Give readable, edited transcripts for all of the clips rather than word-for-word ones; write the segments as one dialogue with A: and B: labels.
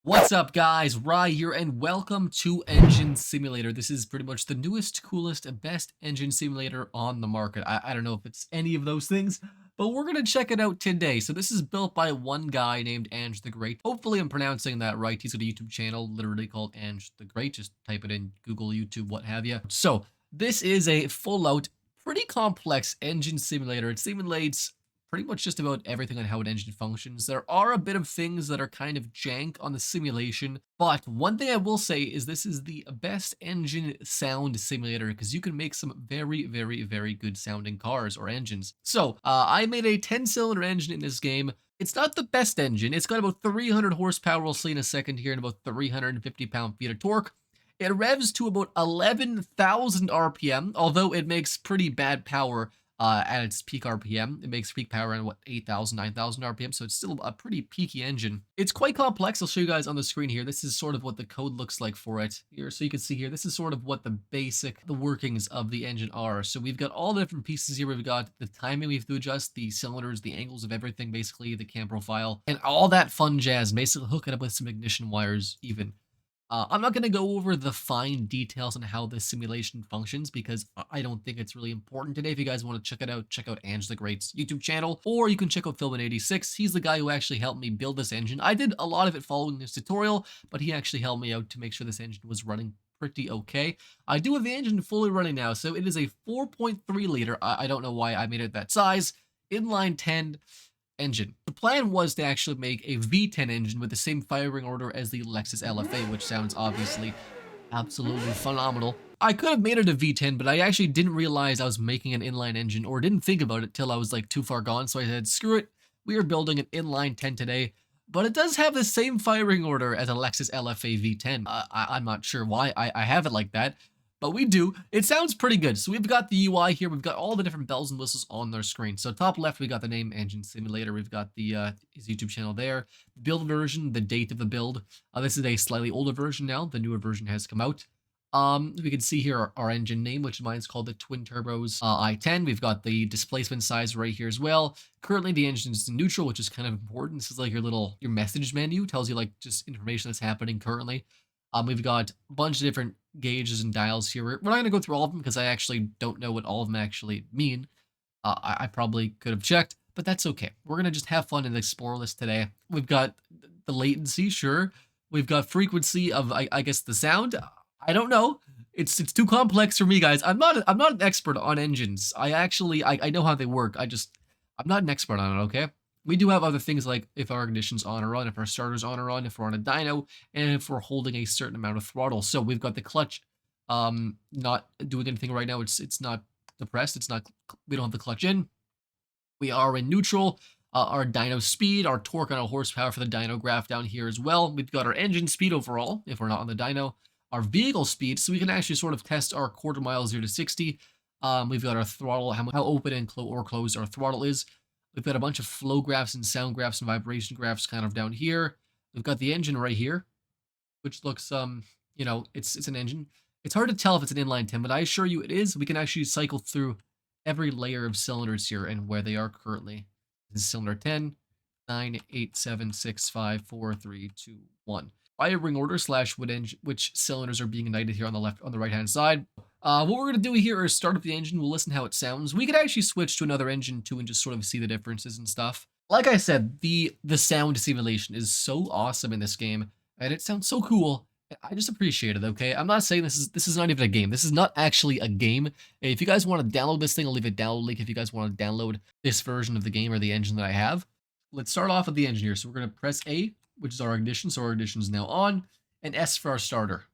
A: What's up, guys? Rye here, and welcome to Engine Simulator. This is pretty much the newest, coolest, and best engine simulator on the market. I don't know if it's any of those things, but we're going to check it out today. So this is built by one guy named AngeTheGreat. Hopefully I'm pronouncing that right. He's got a YouTube channel literally called AngeTheGreat. Just type it in Google, YouTube, what have you. So this is a full-out, pretty complex engine simulator. It simulates pretty much just about everything on how an engine functions. There are a bit of things that are kind of jank on the simulation, but one thing I will say is this is the best engine sound simulator because you can make some very, very, very good sounding cars or engines. So I made a 10-cylinder engine in this game. It's not the best engine. It's got about 300 horsepower, we'll see in a second here, and about 350 pound-feet of torque. It revs to about 11,000 RPM, although it makes pretty bad power at its peak RPM. It makes peak power around, what, 8,000, 9,000 RPM, so it's still a pretty peaky engine. It's quite complex. I'll show you guys on the screen here. This is sort of what the code looks like for it here. So you can see here, this is sort of what the workings of the engine are. So we've got all the different pieces here. We've got the timing we have to adjust, the cylinders, the angles of everything, basically, the cam profile, and all that fun jazz, basically hook it up with some ignition wires even. I'm not going to go over the fine details on how this simulation functions because I don't think it's really important today. If you guys want to check it out, check out AngeTheGreat's YouTube channel, or you can check out Fillman86s. He's the guy who actually helped me build this engine. I did a lot of it following this tutorial, but he actually helped me out to make sure this engine was running pretty okay. I do have the engine fully running now, so it is a 4.3 liter. I don't know why I made it that size. Inline 10 engine. The plan was to actually make a V10 engine with the same firing order as the Lexus LFA, which sounds obviously absolutely phenomenal. I could have made it a V10, but I actually didn't realize I was making an inline engine, or didn't think about it till I was like too far gone, so I said, screw it, we are building an inline 10 today. But it does have the same firing order as a Lexus LFA V10. I'm not sure why I have it like that, but we do. It sounds pretty good. So we've got the UI here. We've got all the different bells and whistles on their screen. So top left, we got the name Engine Simulator. We've got the his YouTube channel there. Build version, the date of the build. This is a slightly older version now. The newer version has come out. We can see here our engine name, which mine is called the TwinTurBros i10. We've got the displacement size right here as well. Currently, the engine is in neutral, which is kind of important. This is like your message menu. Tells you like just information that's happening currently. We've got a bunch of different gauges and dials here. We're not going to go through all of them because I actually don't know what all of them actually mean. I probably could have checked, but that's okay. We're going to just have fun and explore this today. We've got the latency, sure. We've got frequency of, I guess, the sound. I don't know. It's too complex for me, guys. I'm not an expert on engines. I know how they work. I'm not an expert on it, okay? We do have other things like if our ignition's on or on, if our starter's on or on, if we're on a dyno, and if we're holding a certain amount of throttle. So we've got the clutch not doing anything right now. It's not depressed. We don't have the clutch in. We are in neutral. Our dyno speed, our torque, and our horsepower for the dyno graph down here as well. We've got our engine speed overall, if we're not on the dyno. Our vehicle speed, so we can actually sort of test our quarter mile 0 to 60. We've got our throttle, how open and closed our throttle is. We've got a bunch of flow graphs and sound graphs and vibration graphs kind of down here. We've got the engine right here, which looks, you know, it's an engine. It's hard to tell if it's an inline 10, but I assure you it is. We can actually cycle through every layer of cylinders here and where they are currently. This is cylinder 10, 9, 8, 7, 6, 5, 4, 3, 2, 1. Firing order / which cylinders are being ignited here on the right-hand side. What we're going to do here is start up the engine. We'll listen how it sounds. We could actually switch to another engine too and just sort of see the differences and stuff. Like I said, the sound simulation is so awesome in this game, and it sounds so cool. I just appreciate it, okay? I'm not saying this is not even a game. This is not actually a game. If you guys want to download this thing, I'll leave a download link if you guys want to download this version of the game or the engine that I have. Let's start off with the engine here. So we're going to press A, which is our ignition. So our ignition is now on, and S for our starter.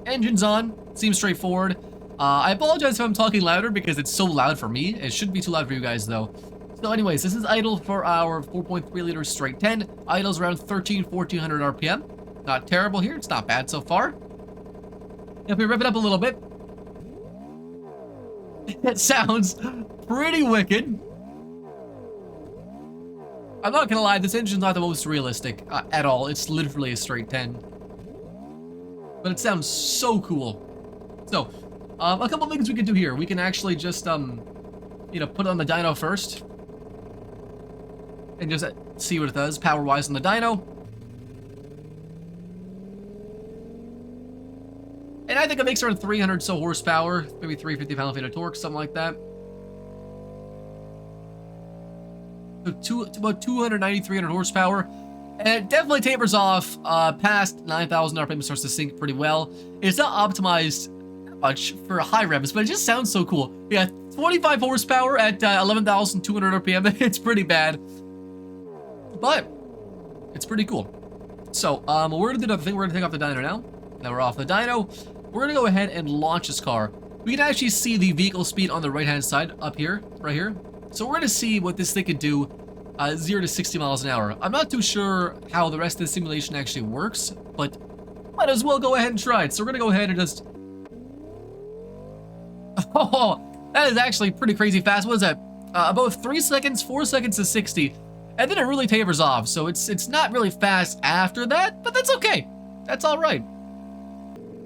A: Engine's on. Seems straightforward. I apologize if I'm talking louder because it's so loud for me. It shouldn't be too loud for you guys, though. So anyways, this is idle for our 4.3 liter straight 10. Idle's around 1400 RPM. Not terrible here. It's not bad so far. If we rev it up a little bit, it sounds pretty wicked. I'm not gonna lie, this engine's not the most realistic at all. It's literally a straight 10. But it sounds so cool. So, a couple things we can do here. We can actually just, you know, put on the dyno first. And just See what it does power-wise on the dyno. And I think it makes around 300 so horsepower, maybe 350 pound-feet of torque, something like that. So about 290, 300 horsepower. And it definitely tapers off past 9,000 RPM, starts to sink pretty well. It's not optimized much for high revs, but it just sounds so cool. Yeah, 25 horsepower at 11,200 RPM. It's pretty bad, but it's pretty cool. So we're gonna do the thing. We're gonna take off the dyno now. Now we're off the dyno. We're gonna go ahead and launch this car. We can actually see the vehicle speed on the right-hand side up here, right here. So we're gonna see what this thing can do 0 to 60 miles an hour. I'm not too sure how the rest of the simulation actually works, but might as well go ahead and try it. So we're gonna go ahead and just... Oh, that is actually pretty crazy fast. What is that? About 3 seconds, 4 seconds to 60. And then it really tapers off. So it's not really fast after that, but that's okay. That's all right.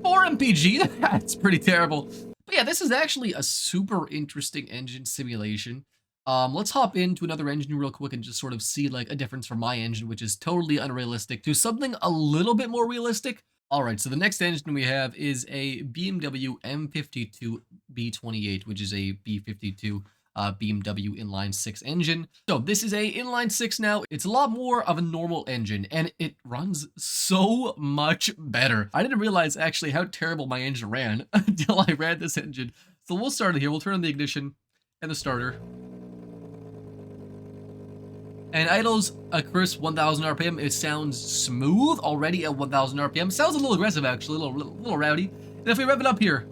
A: 4 MPG, that's pretty terrible. But yeah, this is actually a super interesting engine simulation. Let's hop into another engine real quick and just sort of see like a difference from my engine, which is totally unrealistic, to something a little bit more realistic. All right, so the next engine we have is a BMW M52 B28, which is a B52 Bmw Inline Six engine. So this is a Inline Six now. It's a lot more of a normal engine, and it runs so much better. I didn't realize actually how terrible my engine ran until I ran this engine. So we'll start it here. We'll turn on the ignition and the starter. And idles a crisp 1,000 RPM. It sounds smooth already at 1,000 RPM. Sounds a little aggressive, actually, a little rowdy. And if we rev it up here,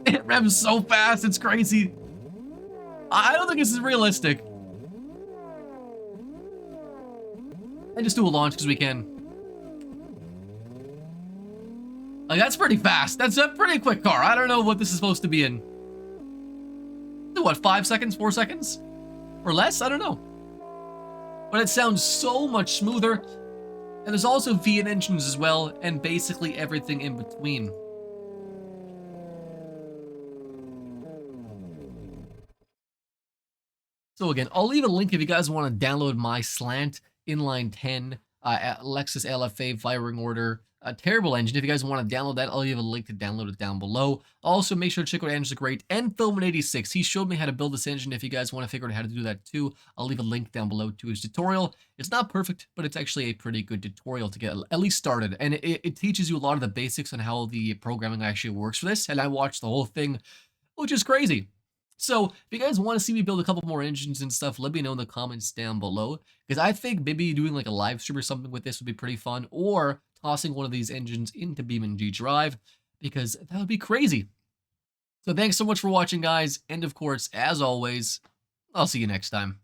A: it revs so fast, it's crazy. I don't think this is realistic. And just do a launch because we can. Like, that's pretty fast. That's a pretty quick car. I don't know what this is supposed to be in. What, 5 seconds, 4 seconds? Or less? I don't know. But it sounds so much smoother. And there's also V8 engines as well, and basically everything in between. So again, I'll leave a link if you guys want to download my Slant Inline 10 Lexus LFA firing order. A terrible engine. If you guys want to download that, I'll leave a link to download it down below. Also, make sure to check out AngeTheGreat and Fillman86s. He showed me how to build this engine. If you guys want to figure out how to do that too, I'll leave a link down below to his tutorial. It's not perfect, but it's actually a pretty good tutorial to get at least started. And it teaches you a lot of the basics on how the programming actually works for this. And I watched the whole thing, which is crazy. So if you guys want to see me build a couple more engines and stuff, let me know in the comments down below. Because I think maybe doing like a live stream or something with this would be pretty fun. Or tossing one of these engines into BeamNG Drive, because that would be crazy. So thanks so much for watching, guys. And of course, as always, I'll see you next time.